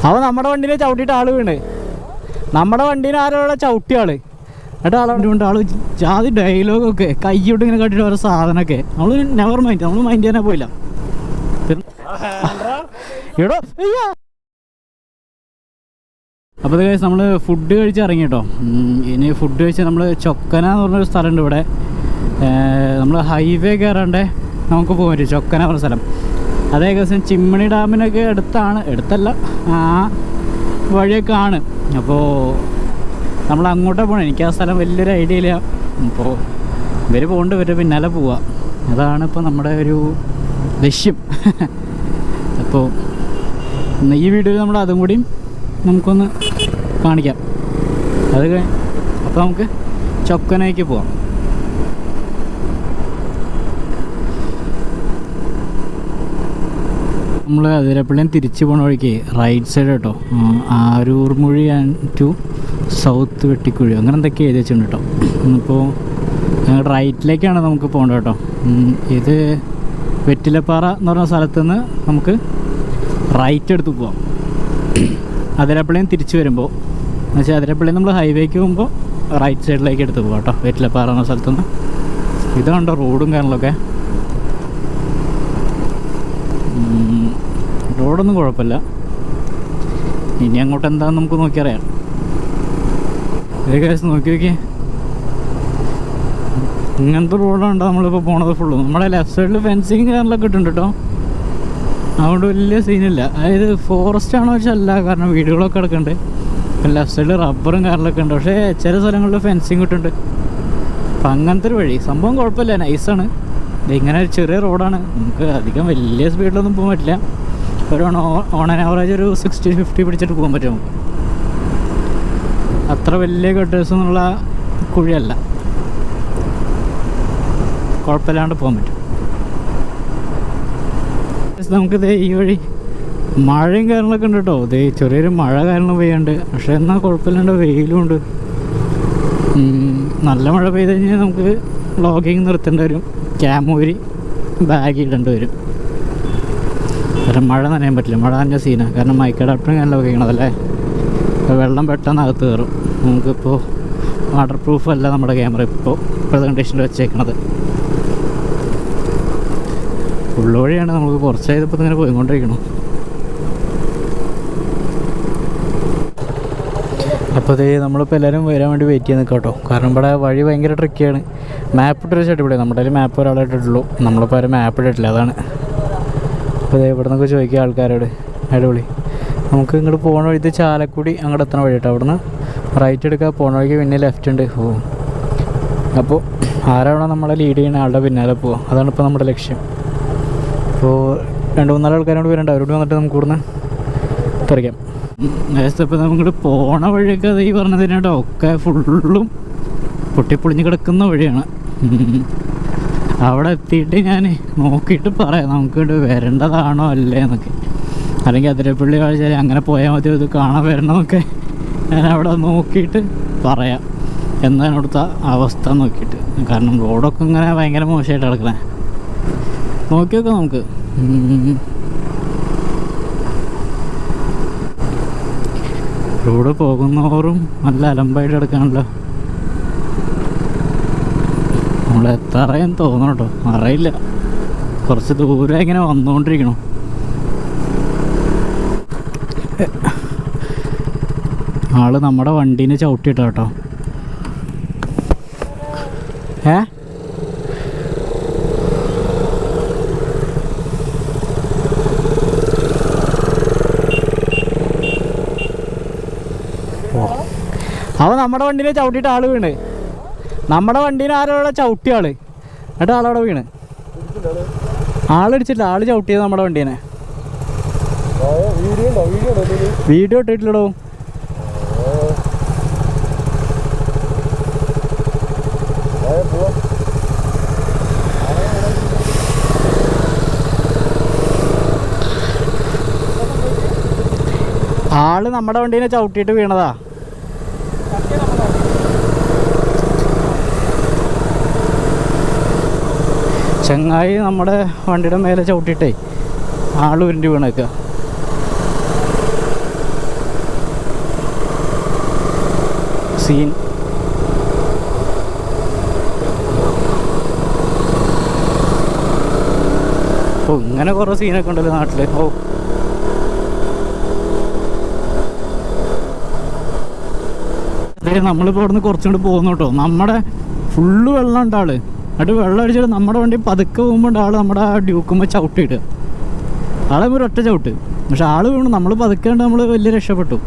അവൻ നമ്മുടെ വണ്ടീനെ ചവിട്ടിയിട്ട് ആള് വീണ്. നമ്മുടെ വണ്ടീനെ ആരോടെ ചവിട്ടിയ ആള്. എന്നിട്ട് ആളുണ്ട്. ആള് ജാതി ഡയലോഗൊക്കെ കൈയോട്ട് ഇങ്ങനെ കട്ടിട്ട് ഓരോ സാധനമൊക്കെ. നമ്മൾ നെവർ മൈൻഡ്, നമ്മൾ മൈൻഡ് ചെയ്യാനേ പോയില്ല. എടോ അപ്പോൾ കഴിച്ച് നമ്മൾ ഫുഡ് കഴിച്ച് ഇറങ്ങി കേട്ടോ. ഇനി ഫുഡ് കഴിച്ച് നമ്മൾ ചൊക്കന എന്ന് പറഞ്ഞൊരു സ്ഥലമുണ്ട് ഇവിടെ. നമ്മൾ ഹൈവേ കയറാണ്ട് നമുക്ക് പോകാൻ പറ്റും. ചൊക്കന പറഞ്ഞ സ്ഥലം അത് ഏകദേശം ചിമ്മണി ഡാമിനൊക്കെ അടുത്തല്ല, ആ വഴിയൊക്കെ ആണ്. അപ്പോൾ നമ്മൾ അങ്ങോട്ടേ പോകണം. എനിക്ക് ആ സ്ഥലം വലിയൊരു ഐഡിയ ഇല്ല. അപ്പോൾ ഇവർ പോകേണ്ട ഇവരുടെ പിന്നാലെ പോവുക, അതാണ് ഇപ്പോൾ നമ്മുടെ ഒരു ലക്ഷ്യം. അപ്പോൾ ഈ വീഡിയോയിൽ നമ്മൾ അതും കൂടിയും നമുക്കൊന്ന് കാണിക്കാം. അത് അപ്പോൾ നമുക്ക് ചൊക്കനയ്ക്ക് പോവാം. നമ്മൾ അതിരപ്പള്ളിയും തിരിച്ച് പോകണ വഴിക്ക് റൈറ്റ് സൈഡ് കേട്ടോ, ആരൂർമുഴി ടു സൗത്ത് വെട്ടിക്കുഴി അങ്ങനെ എന്തൊക്കെ എഴുതി വെച്ചിട്ടുണ്ട് കേട്ടോ. ഇപ്പോൾ റൈറ്റിലേക്കാണ് നമുക്ക് പോകേണ്ടത് കേട്ടോ. ഇത് വെറ്റിലപ്പാറ എന്ന് പറഞ്ഞ സ്ഥലത്ത് നിന്ന് നമുക്ക് റൈറ്റ് എടുത്ത് പോവാം. അതിരപ്പള്ളിയും തിരിച്ച് വരുമ്പോൾ എന്നുവെച്ചാൽ അതിരപ്പള്ളിയിൽ നമ്മൾ ഹൈവേക്ക് പോകുമ്പോൾ റൈറ്റ് സൈഡിലേക്ക് എടുത്ത് പോകാം കേട്ടോ, വെറ്റിലപ്പാറ എന്ന സ്ഥലത്തുനിന്ന്. ഇത് കണ്ടോ റോഡും കാര്യങ്ങളൊക്കെ. റോഡൊന്നും കുഴപ്പമില്ല. ഇനി അങ്ങോട്ട് എന്താണെന്ന് നമുക്ക് നോക്കിയറിയാം. കേസ് നോക്കി നോക്കിയേ, ഇങ്ങനത്തെ റോഡാണ് നമ്മളിപ്പോൾ പോണത് ഫുള്ള്. നമ്മുടെ ലെഫ്റ്റ് സൈഡിൽ ഫെൻസിങ് കാര്യങ്ങളൊക്കെ ഇട്ടുണ്ട് കേട്ടോ, അതുകൊണ്ട് വലിയ സീനില്ല. അതായത് ഫോറസ്റ്റ് ആണോ വെച്ചാൽ അല്ല, കാരണം വീടുകളൊക്കെ കിടക്കുന്നുണ്ട്. പിന്നെ ലെഫ്റ്റ് സൈഡിൽ റബ്ബറും കാര്യങ്ങളൊക്കെ ഉണ്ട്. പക്ഷേ ചില സ്ഥലങ്ങളിൽ ഫെൻസിങ് ഇട്ടുണ്ട്. അപ്പം അങ്ങനത്തെ ഒരു വഴി സംഭവം കുഴപ്പമില്ല, നൈസാണ്. ഇങ്ങനെ ഒരു ചെറിയ റോഡാണ്, നമുക്ക് അധികം വലിയ സ്പീഡിലൊന്നും പോകാൻ പറ്റില്ല. ഒരു ഓൺ ആൻ ആവറേജ് ഒരു 60-50 പിടിച്ചിട്ട് പോകാൻ പറ്റും നമുക്ക്. അത്ര വലിയ ഗട്ടേഴ്സ് എന്നുള്ള കുഴിയല്ല, കുഴപ്പമില്ലാണ്ട് പോകാൻ പറ്റും. നമുക്കിത് ഈ വഴി മഴയും കാര്യങ്ങളൊക്കെ ഉണ്ട് കേട്ടോ. ഇത് ചെറിയൊരു മഴ കാരണം പെയ്യുണ്ട്, പക്ഷെ എന്നാൽ കുഴപ്പമില്ലാണ്ട് വെയിലും ഉണ്ട്. നല്ല മഴ പെയ്ത് കഴിഞ്ഞാൽ നമുക്ക് വ്ളോഗിങ് നിർത്തേണ്ടി വരും, ക്യാമൂരി ബാഗ് ഇടേണ്ടി വരും. കാരണം മഴ നനയാൻ പറ്റില്ല, മഴ നനഞ്ഞ സീനാണ്. കാരണം മൈക്ക് അഡാപ്റ്ററും കാര്യങ്ങളൊക്കെ വെക്കണതല്ലേ, വെള്ളം പെട്ടെന്ന് അകത്ത് കയറും. നമുക്കിപ്പോൾ വാട്ടർ പ്രൂഫ് അല്ല നമ്മുടെ ക്യാമറ ഇപ്പോഴത്തെ കണ്ടീഷനിൽ വെച്ചേക്കണത്. ഉള്ളവഴിയാണ്, നമുക്ക് കുറച്ചായതിപ്പോൾ ഇങ്ങനെ പോയിക്കൊണ്ടിരിക്കണം. അപ്പോൾ അതേ നമ്മളിപ്പോൾ എല്ലാവരും വരാൻ വേണ്ടി വെയിറ്റ് ചെയ്ത് നിൽക്കാം കേട്ടോ. കാരണം ഇവിടെ വഴി ഭയങ്കര ട്രിക്കിയാണ്. മാപ്പ് ഇട്ടൊരു ചേട്ടി ഇവിടെ, നമ്മുടെ കയ്യിൽ മാപ്പ് ഒരാളായിട്ടുള്ളൂ, നമ്മളിപ്പോൾ ആരും മാപ്പ് ഇട്ടിട്ടില്ല, അതാണ്. അപ്പോൾ അതേ ഇവിടെ നിന്നൊക്കെ ചോദിക്കുക ആൾക്കാരോട്, അടിപൊളി. നമുക്ക് ഇങ്ങോട്ട് പോകണ വഴി ചാലക്കുടി അങ്ങോട്ട് എത്തണ വഴി കേട്ടോ. അവിടെ നിന്ന് റൈറ്റ് എടുക്കുക, പോകണ വഴിക്ക് പിന്നെ ലെഫ്റ്റ് ഉണ്ട്. അപ്പോൾ ആരാണോ നമ്മളെ ലീഡ് ചെയ്യുന്ന ആളുടെ പിന്നാലെ പോവുക, അതാണ് ഇപ്പോൾ നമ്മുടെ ലക്ഷ്യം. അപ്പോൾ 2-3 ആൾക്കാരോട് വരണ്ട, അവരോട് വന്നിട്ട് നമുക്ക് ഇവിടുന്ന് തെറിക്കാം. ഇപ്പോൾ നമുക്ക് പോണ വഴിയൊക്കെ അത് ഈ പറഞ്ഞതിന് കേട്ടോ, ഒക്കെ ഫുള്ളും പൊട്ടിപ്പൊളിഞ്ഞ് കിടക്കുന്ന വഴിയാണ്. അവിടെ എത്തിയിട്ട് ഞാൻ നോക്കിയിട്ട് പറയാം നമുക്ക് വരേണ്ടതാണോ അല്ലേ എന്നൊക്കെ. അല്ലെങ്കിൽ അതിരപ്പള്ളി കാഴ്ച അങ്ങനെ പോയാൽ മതി, ഇത് കാണാൻ വരണമെന്നൊക്കെ ഞാൻ അവിടെ നോക്കിയിട്ട് പറയാം എന്താണ് ഇവിടുത്തെ അവസ്ഥ നോക്കിയിട്ട്. കാരണം റോഡൊക്കെ ഇങ്ങനെ ഭയങ്കര മോശമായിട്ട് കിടക്കണേ. നോക്കി നോക്കാം നമുക്ക്. റോഡ് പോകുന്നവരും നല്ല അലമ്പായിട്ട് കിടക്കാണല്ലോ. നമ്മൾ എത്താറേന്ന് തോന്നണം കേട്ടോ, അറിയില്ല. കുറച്ച് ദൂരം ഇങ്ങനെ വന്നുകൊണ്ടിരിക്കണം. ആള് നമ്മുടെ വണ്ടീനെ ചവിട്ടിയിട്ടാ കേട്ടോ. അവൻ നമ്മുടെ വണ്ടീനെ ചവിട്ടിയിട്ട് ആള് വീണ്. നമ്മുടെ വണ്ടീനെ ആരോടെ ചവിട്ടിയ ആള്, എന്നിട്ട് ആളവിടെ വീണ്. ആളടിച്ചില്ല, ആള് ചവിട്ടിയത് നമ്മുടെ വണ്ടീനെ. വീഡിയോ ഇട്ടിട്ടില്ലടോ. ആള് നമ്മുടെ വണ്ടീനെ ചവിട്ടിയിട്ട് വീണതാ. ചങ്ങായി നമ്മുടെ വണ്ടിയുടെ മേലെ ചവിട്ടിയിട്ടേ ആൾ ഉരുണ്ടി വീണേക്കുക. സീൻ. ഓ ഇങ്ങനെ കുറേ സീനൊക്കെ ഉണ്ടല്ലോ നാട്ടിൽ. ഓ നമ്മളിപ്പോൾ അവിടെ നിന്ന് കുറച്ചുകൂടി പോകുന്നു കേട്ടോ. നമ്മുടെ ഫുള്ള് വെള്ളം ഉണ്ട് ആള്. എന്നിട്ട് വെള്ളം അടിച്ചിട്ട് നമ്മുടെ വണ്ടി പതുക്കെ പോകുമ്പോൾ ആൾ നമ്മുടെ ആ ഡ്യൂക്കുമ്പോൾ ചവിട്ടിയിട്ട് ആളെ ഒരു ഒറ്റ ചവിട്ട്. പക്ഷെ ആൾ വീണു. നമ്മൾ പതുക്കെ ഉണ്ട്, നമ്മൾ വലിയ രക്ഷപ്പെട്ടു.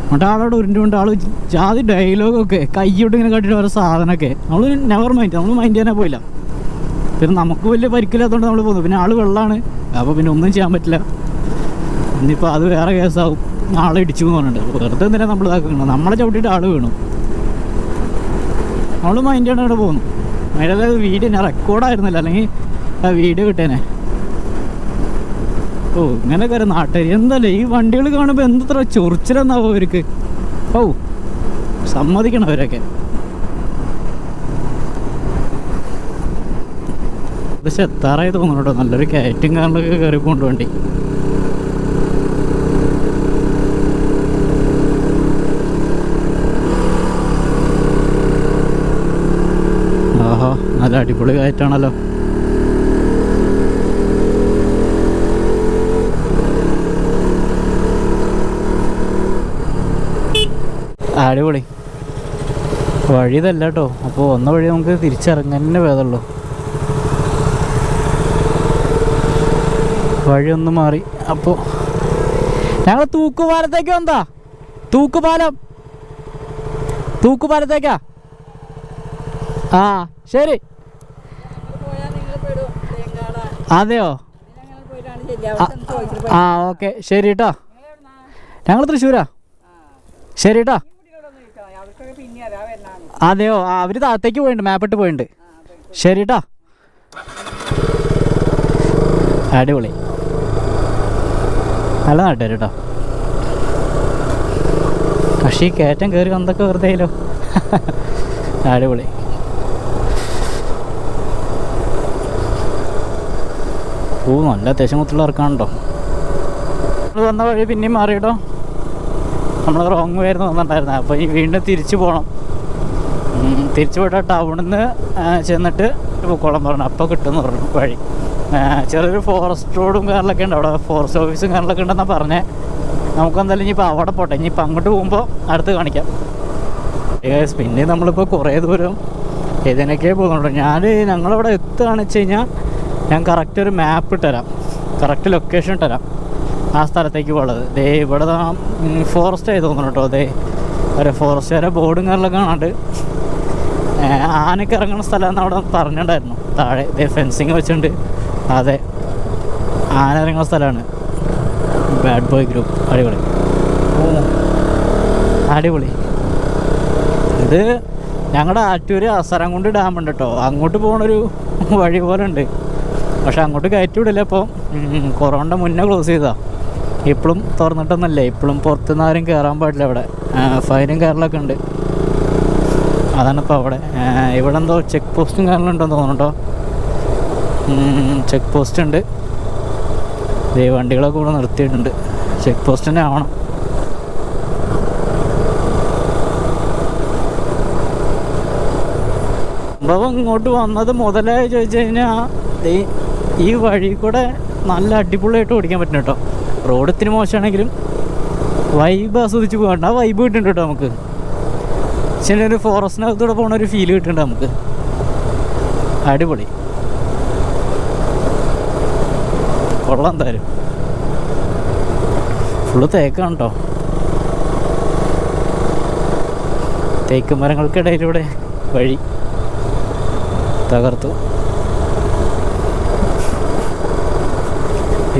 എന്നിട്ട് ആളോട് ഉരുണ്ടുകൊണ്ട് ആൾ ജാതി ഡയലോഗൊക്കെ കൈയോട്ട് ഇങ്ങനെ കാട്ടിയിട്ട് ഓരോ സാധനമൊക്കെ നമ്മൾ നെവർ മൈൻഡ്, നമ്മൾ മൈൻഡ് ചെയ്യാനേ പോയില്ല. പിന്നെ നമുക്ക് വലിയ പരിക്കില്ലാത്തതുകൊണ്ട് നമ്മൾ പോകുന്നു. പിന്നെ ആൾ വെള്ളമാണ്, അപ്പോൾ പിന്നെ ഒന്നും ചെയ്യാൻ പറ്റില്ല. ഇനിയിപ്പോൾ അത് വേറെ കേസാവും. ആളെ ഇടിച്ചു എന്ന് പറഞ്ഞിട്ട് വെറുതെ എന്തിനാ നമ്മൾ ഇതാക്കണം. നമ്മളെ ചവിട്ടിയിട്ട് ആൾ വീണു, നമ്മൾ മൈൻഡ് ചെയ്യണം ഇവിടെ പോകുന്നു. അതിൻ്റെ വീഡിയോ ഞാൻ റെക്കോർഡായിരുന്നില്ല, അല്ലെങ്കിൽ ആ വീഡിയോ കിട്ടേനെ. ഓ ഇങ്ങനെയൊക്കെ ഒരു നാട്ടുകാർ എന്തല്ലേ ഈ വണ്ടികൾ കാണുമ്പോൾ എന്തത്ര ചൊറിച്ചിലെന്നാവോ അവർക്ക്. ഓ സമ്മതിക്കണം അവരൊക്കെ. പക്ഷെ എത്താറായി തോന്നുന്നു കേട്ടോ. നല്ലൊരു കയറ്റും കാറിലൊക്കെ കയറി പോകണ്ട വണ്ടി. ആഹാ നല്ല അടിപൊളി കയറ്റാണല്ലോ. അടിപൊളി വഴി ഇതല്ല കേട്ടോ. അപ്പോൾ ഒന്ന വഴി നമുക്ക് തിരിച്ചിറങ്ങാനേ ഭേദമുള്ളൂ. വഴി ഒന്ന് മാറി. അപ്പോൾ ഞങ്ങൾ തൂക്കുപാലത്തേക്ക് വന്നാ. തൂക്കുപാലത്തേക്കാ. ആ ശരി. അതെയോ? ആ ഓക്കെ ശരി കേട്ടോ. ഞങ്ങൾ തൃശ്ശൂരാ. ശരി കേട്ടോ. അതെയോ? ആ അവർ താഴത്തേക്ക് പോയിട്ടുണ്ട്, മാപ്പിട്ട് പോയിട്ടുണ്ട്. ശരി കേട്ടോ. അടിപൊളി നല്ല നാട്ടുകാർ കേട്ടോ. പക്ഷേ ഈ കയറ്റം കയറി വന്നൊക്കെ വെറുതെയല്ലോ. അടിപൊളി. ഓ നല്ല അത്യാവശ്യം കുത്തുള്ള ഇറക്കാനുണ്ടോ. വന്ന വഴി പിന്നെയും മാറി കേട്ടോ. നമ്മൾ റോങ് വേർന്ന് വന്നിട്ടുണ്ടായിരുന്നു. അപ്പോൾ ഈ വീണ്ടും തിരിച്ചു പോകണം. തിരിച്ചു പോയിട്ട് ടൗണിൽ നിന്ന് ചെന്നിട്ട് പൊക്കോളം പറഞ്ഞു. അപ്പോൾ കിട്ടുമെന്ന് പറഞ്ഞു വഴി. ചെറിയൊരു ഫോറസ്റ്റ് റോഡും കാറിലൊക്കെ ഉണ്ട് അവിടെ. ഫോറസ്റ്റ് ഓഫീസും കാറിലൊക്കെ ഉണ്ടെന്നാണ് പറഞ്ഞത്. നമുക്കെന്തായാലും ഇനിയിപ്പോൾ അവിടെ പോട്ടെ. ഇനിയിപ്പോൾ അങ്ങോട്ട് പോകുമ്പോൾ അടുത്ത് കാണിക്കാം. പിന്നെ നമ്മളിപ്പോൾ കുറേ ദൂരം ഇതിനൊക്കെ പോകുന്നുണ്ടോ. ഞങ്ങളവിടെ എത്തുകയാണെന്ന് വെച്ച് കഴിഞ്ഞാൽ ഞാൻ കറക്റ്റ് ഒരു മാപ്പ് ഇട്ടുതരാം, കറക്റ്റ് ലൊക്കേഷൻ ഇട്ടുതരാം ആ സ്ഥലത്തേക്ക് പോകേണ്ടത്. ദേ ഇവിടെ ഫോറസ്റ്റ് ആയി തോന്നുന്നു കേട്ടോ. അതെ ഒരു ഫോറസ്റ്റുകാരെ ബോർഡും കാറിലൊക്കെ കാണാണ്ട് ആനയ്ക്ക് ഇറങ്ങുന്ന സ്ഥലമെന്ന് അവിടെ പറഞ്ഞിട്ടുണ്ടായിരുന്നു. താഴെ ഇതേ ഫെൻസിങ് വെച്ചിട്ടുണ്ട്. അതെ ആന ഇറങ്ങുന്ന സ്ഥലമാണ്. Bad boy group. അടിപൊളി. അടിപൊളി. ഇത് ഞങ്ങളുടെ ആറ്റൂർ അസരംകുണ്ട് ഡാമുണ്ട് കേട്ടോ. അങ്ങോട്ട് പോകണൊരു വഴി പോലെ ഉണ്ട്. പക്ഷെ അങ്ങോട്ട് കയറ്റി വിടില്ല. ഇപ്പോൾ കൊറോണ മുന്നേ ക്ലോസ് ചെയ്താ. ഇപ്പോഴും തുറന്നിട്ടൊന്നുമല്ലേ. ഇപ്പോഴും പുറത്തുനിന്ന് ആരും കയറാൻ പാടില്ല. ഇവിടെ ഫൈനും കയറലൊക്കെ ഉണ്ട്. അതാണിപ്പോൾ അവിടെ. ഇവിടെ എന്തോ ചെക്ക് പോസ്റ്റും കയറലുണ്ടെന്ന് തോന്നുന്നുണ്ടോ. ചെക്ക് പോസ്റ്റ് ഉണ്ട്. വണ്ടികളൊക്കെ ഇവിടെ നിർത്തിയിട്ടുണ്ട്. ചെക്ക് പോസ്റ്റ് തന്നെ ആവണം. സംഭവം ഇങ്ങോട്ട് വന്നത് മുതലേ ചോദിച്ചു കഴിഞ്ഞാൽ ഈ വഴി കൂടെ നല്ല അടിപൊളിയായിട്ട് ഓടിക്കാൻ പറ്റും കേട്ടോ. റോഡ് ഇത്തിരി മോശമാണെങ്കിലും വൈബ് ആസ്വദിച്ച് പോകണ്ട. ആ വൈബ് കിട്ടുന്നുണ്ട് കേട്ടോ നമുക്ക്. ചില ഒരു ഫോറസ്റ്റിനകത്തൂടെ പോകുന്ന ഒരു ഫീൽ കിട്ടുന്നുണ്ട് നമുക്ക്. അടിപൊളി. കൊള്ളാം. എന്തായാലും ഫുള്ള് തേക്കാണ് കേട്ടോ. തേക്ക് മരങ്ങൾക്കിടയിലൂടെ വഴി തകർത്തു.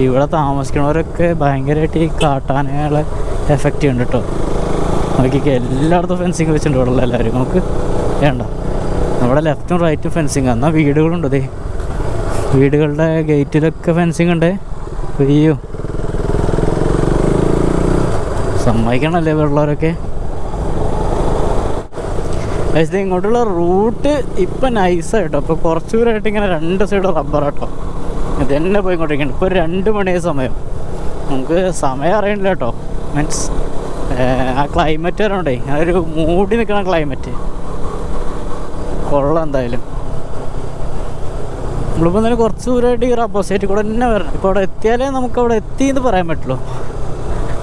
ഇവിടെ താമസിക്കുന്നവരൊക്കെ ഭയങ്കരമായിട്ട് ഈ കാട്ടാനകളെ എഫക്റ്റ് ചെയ്യുന്നുണ്ട് കേട്ടോ. നോക്കിക്കേ എല്ലായിടത്തും ഫെൻസിങ് വെച്ചിട്ടുണ്ട് ഇവിടെ ഉള്ള എല്ലാവരും. നമുക്ക് വേണ്ട നമ്മുടെ ലെഫ്റ്റും റൈറ്റും ഫെൻസിങ്. എന്നാൽ വീടുകളുണ്ട്. ദേ വീടുകളുടെ ഗേറ്റിലൊക്കെ ഫെൻസിങ് ഉണ്ട്. അയ്യോ സമ്മതിക്കണല്ലേ വെള്ളവരൊക്കെ. പക്ഷേ ഇങ്ങോട്ടുള്ള റൂട്ട് ഇപ്പം നൈസായിട്ടോ. ഇപ്പോൾ കുറച്ച് ദൂരമായിട്ട് ഇങ്ങനെ രണ്ട് സൈഡ് റബ്ബർ കേട്ടോ. ഇതന്നെ പോയിക്കൊണ്ടിരിക്കുകയാണ്. ഇപ്പോൾ 2 മണി സമയം. നമുക്ക് സമയം അറിയണില്ല കേട്ടോ. മീൻസ് ആ ക്ലൈമറ്റ് വരണോണ്ടേ, അതൊരു മൂടി നിൽക്കണ ക്ലൈമറ്റ് കൊള്ളാം. എന്തായാലും നമ്മളിപ്പോൾ തന്നെ കുറച്ച് ദൂരമായിട്ട് ഈ ഓപ്പോസിറ്റ് കൂടെ തന്നെ വരണം. ഇപ്പോൾ അവിടെ എത്തിയാലേ നമുക്ക് അവിടെ എത്തി എന്ന് പറയാൻ പറ്റുള്ളൂ.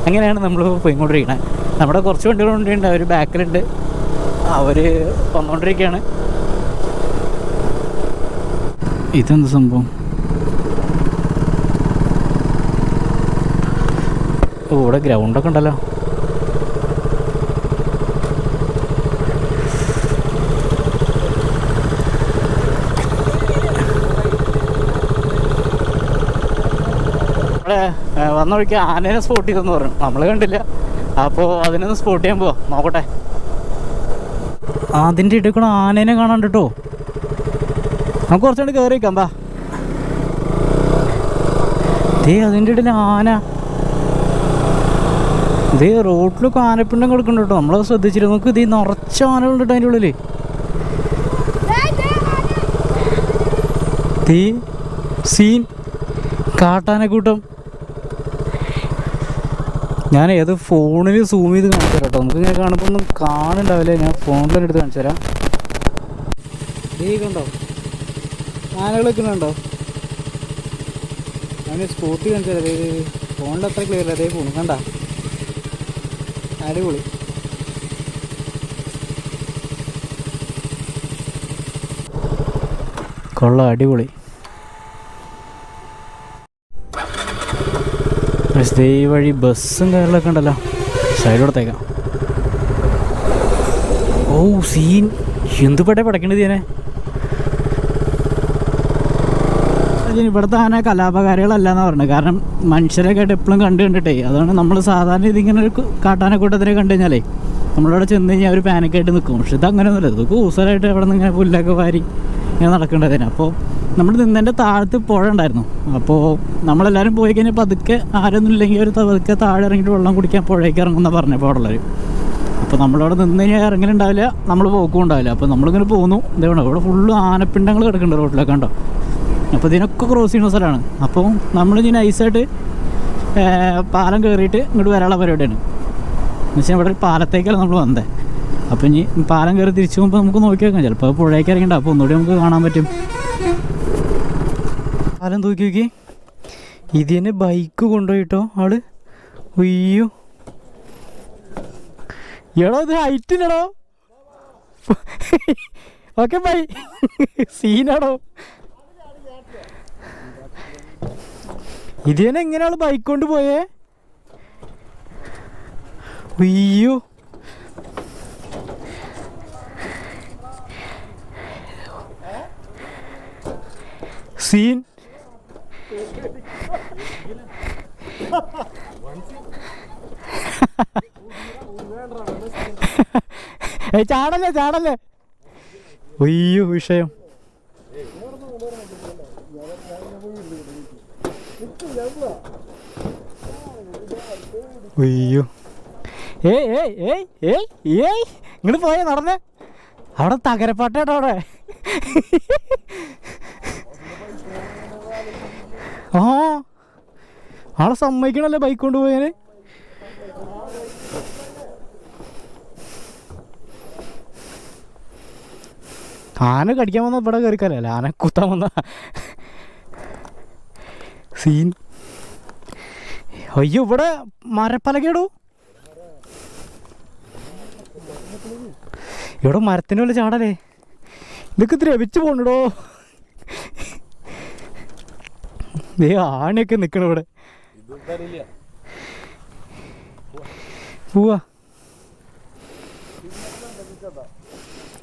അങ്ങനെയാണ് നമ്മൾ പോയിക്കൊണ്ടിരിക്കണേ. നമ്മുടെ കുറച്ച് വണ്ടികളുണ്ട്, അവർ ബാക്കിലുണ്ട്, അവർ വന്നുകൊണ്ടിരിക്കുകയാണ്. ഇതെന്ത് സംഭവം? ഇവിടെ ഗ്രൗണ്ടൊക്കെ ഉണ്ടല്ലോ. ഇവിടെ വന്ന വഴിക്ക് ആനേനെ സ്പോട്ട് ചെയ്തെന്ന് പറഞ്ഞു. നമ്മൾ കണ്ടില്ല. അപ്പോൾ അതിനൊന്ന് സ്പോട്ട് ചെയ്യാൻ പോവാം. നോക്കട്ടെ. അതിൻ്റെ ഇടയ്ക്കൂടെ ആനേനെ കാണാണ്ട് കേട്ടോ. നമുക്ക് കുറച്ചുകൊണ്ട് കയറി വയ്ക്കാം. ബാ, അതിൻ്റെ ഇടയിൽ ആന. ഇതേ റോഡിലൊക്കെ ആനപ്പിണ്ടം കിടക്കുന്നുണ്ട് കേട്ടോ. നമ്മളത് ശ്രദ്ധിച്ചില്ല. നമുക്ക് ഇത് നിറച്ച ആനകളുണ്ട് അതിൻ്റെ ഉള്ളിൽ. സീൻ കാട്ടാനക്കൂട്ടം. ഞാൻ ഏത് ഫോണിൽ സൂം ചെയ്ത് കാണിച്ചു തരാം കേട്ടോ. നമുക്ക് ഇങ്ങനെ കാണുമ്പോൾ ഒന്നും കാണുന്നുണ്ടാവില്ലേ. ഞാൻ ഫോണിൽ എടുത്ത് കാണിച്ചു തരാം. കണ്ടോ ആനകളൊക്കെ ഉണ്ടോ? ഞാൻ സ്പോട്ട് കാണിച്ചു തരാം. ഫോണിൽ അത്ര ക്ലിയർ അതേ പോണു. കണ്ട അടിപൊളി. കൊള്ളാം, അടിപൊളി. ഈ വഴി ബസ്സും കാര്യങ്ങളൊക്കെ ഉണ്ടല്ലോ. സൈഡിലോടത്തേക്കാം. ഓ സീൻ, എന്ത് പടേ പടക്കേണ്ടത് ഞാനെ. ഇവിടുത്തെ ആന കലാപകാരികളല്ലെന്നാണ് പറഞ്ഞത്. കാരണം മനുഷ്യരൊക്കെ ആയിട്ട് എപ്പോഴും കണ്ടിട്ടേ. അതുകൊണ്ട് നമ്മൾ സാധാരണ ഇതിങ്ങനെ ഒരു കാട്ടാനക്കൂട്ടത്തിനെ കണ്ടു കഴിഞ്ഞാലേ നമ്മളവിടെ ചെന്ന് കഴിഞ്ഞാൽ ഒരു പാനിക്കായിട്ട് നിൽക്കും. പക്ഷെ ഇത് അങ്ങനെയൊന്നുമില്ല. ഇത് കൂസലായിട്ട് അവിടെ നിന്ന് ഇങ്ങനെ പുല്ലൊക്കെ വാരി ഇങ്ങനെ നടക്കേണ്ടതിന്. അപ്പോൾ നമ്മൾ നിന്നതിൻ്റെ താഴത്ത് പുഴ ഉണ്ടായിരുന്നു. അപ്പോൾ നമ്മളെല്ലാവരും പോയി കഴിഞ്ഞാൽ പതുക്കെ ആരൊന്നും ഇല്ലെങ്കിൽ ഒരു പതുക്കെ താഴെ ഇറങ്ങിയിട്ട് വെള്ളം കുടിക്കാൻ പുഴയ്ക്ക് ഇറങ്ങുമെന്നാണ് പറഞ്ഞപ്പോൾ അവിടെ ഉള്ളവർ. അപ്പോൾ നമ്മളവിടെ നിന്ന് കഴിഞ്ഞാൽ ഇറങ്ങലുണ്ടാവില്ല, നമ്മൾ പോക്കും ഉണ്ടാവില്ല. അപ്പോൾ നമ്മളിങ്ങനെ പോകുന്നു. ഇതേണ്ട ഇവിടെ ഫുള്ള് ആനപ്പിണ്ടങ്ങൾ കിടക്കുന്നുണ്ട് റോഡിലൊക്കെ കണ്ടോ. അപ്പോൾ ഇതിനൊക്കെ ക്രോസ് ചെയ്യുന്ന സ്ഥലമാണ്. അപ്പോൾ നമ്മളിങ്ങനെ നൈസായിട്ട് പാലം കയറിയിട്ട് ഇങ്ങോട്ട് വരാനുള്ള പരിപാടിയാണ്. എന്നുവെച്ചാൽ ഇവിടെ ഒരു പാലത്തേക്കാണ് നമ്മൾ വന്നത്. അപ്പോൾ ഇനി പാലം കയറി തിരിച്ചു പോകുമ്പോൾ നമുക്ക് നോക്കി വെക്കാം. ചിലപ്പോൾ പുഴയ്ക്ക് ഇറങ്ങിയിട്ട് അപ്പോൾ ഒന്നുകൂടി നമുക്ക് കാണാൻ പറ്റും. പാലം തൂക്കി നോക്കി. ഇതിനെ ബൈക്ക് കൊണ്ടുപോയിട്ടോ ആള്. അയ്യോ എടോ, ഇത് ഹൈറ്റിനടോ. Okay bye. സീനാണോ ഇതിനെ? എങ്ങനെയാണ് ബൈക്ക് കൊണ്ട് പോയേ? അയ്യോ സീൻ. ചാടല്ലേ ചാടല്ലേ. അയ്യോ വിഷയം. അയ്യോ ഇങ്ങോട്ട് പോയേ നടന്നേ. അവിടെ തകരപ്പാട്ടേട്ടോ അവിടെ. ആ ആളെ സമ്മതിക്കണല്ലേ ബൈക്ക് കൊണ്ടുപോയാന്. ആന കടിക്കാൻ വന്ന ഇവിടെ കയറിക്കാനല്ലേ, ആന കുത്താൻ വന്ന സീൻ. അയ്യോ ഇവിടെ മരപ്പലകേടോ. ഇവിടെ മരത്തിന് വല്ല ചാടലേ. ഇതൊക്കെ ദ്രവിച്ചു പോണടോ. ആനയൊക്കെ നിക്കണ ഇവിടെ. പോവാ.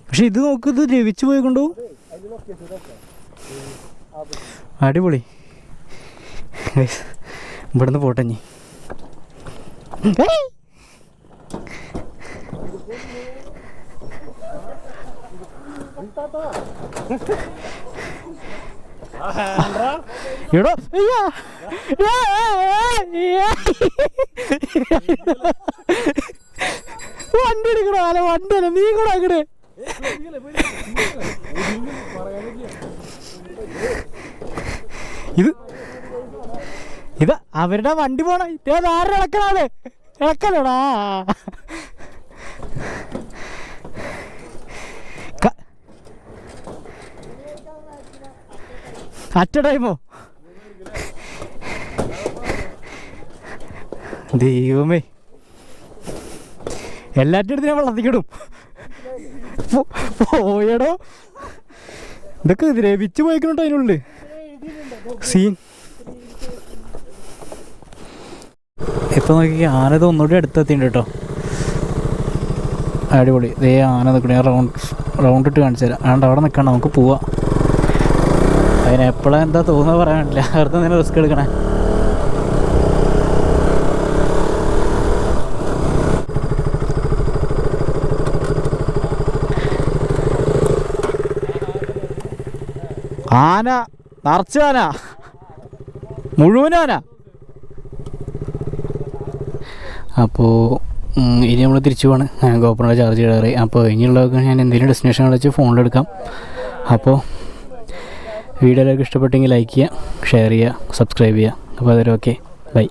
പക്ഷെ ഇത് നോക്ക്, ഇത് ദ്രവിച്ചു പോയിക്കൊണ്ടു. അടിപൊളി. ഇവിടുന്ന് പോട്ടെ ഇനി. എടോ വണ്ടി എടുക്കണോ? അല്ല വണ്ടിയല്ല, നീ കൂടെ അങ്ങടെ. ഇത് ഇത് അവരുടെ വണ്ടി പോണ ആരും ഇളക്കണാള് ഇളക്കല്ലോടാ. അറ്റ ടൈമോ ദൈവമേ, എല്ലാറ്റിനും അടുത്ത് ഞാൻ വെള്ളത്തിക്കിടും. പോയടോ, ഇതൊക്കെ ദ്രവിച്ച് പോയിക്കണോട്ടോ അതിനുള്ളിൽ സീൻ. ഇപ്പൊ നോക്കി ആനത് ഒന്നുകൂടി അടുത്തെത്തിണ്ട് കേട്ടോ. അടിപൊളി. ദേ ആന നിൽക്കണേ, റൗണ്ട് ഇട്ട് കാണിച്ചു തരാം. അതുകൊണ്ട് അവിടെ നിൽക്കണം, നമുക്ക് പോവാം. അതിനെപ്പോഴാ എന്താ തോന്നുന്നത് പറയാൻ പറ്റില്ല. വെറുതെ തന്നെ റിസ്ക് എടുക്കണേ. ആന നിറച്ച ആന, മുഴുവൻ ആന. അപ്പോൾ ഇനി നമ്മൾ തിരിച്ചു പോവാണ്. ഗോപ്രോയുടെ ചാർജ് കയറി. അപ്പോൾ ഇനിയുള്ളതൊക്കെ ഞാൻ എന്തെങ്കിലും ഡെസ്റ്റിനേഷൻ വെച്ച് ഫോണിലെടുക്കാം. അപ്പോൾ വീഡിയോ എല്ലാവർക്കും ഇഷ്ടപ്പെട്ടെങ്കിൽ ലൈക്ക് ചെയ്യുക, ഷെയർ ചെയ്യുക, സബ്സ്ക്രൈബ് ചെയ്യുക. അപ്പോൾ അതൊരു ഓക്കെ, ബൈ.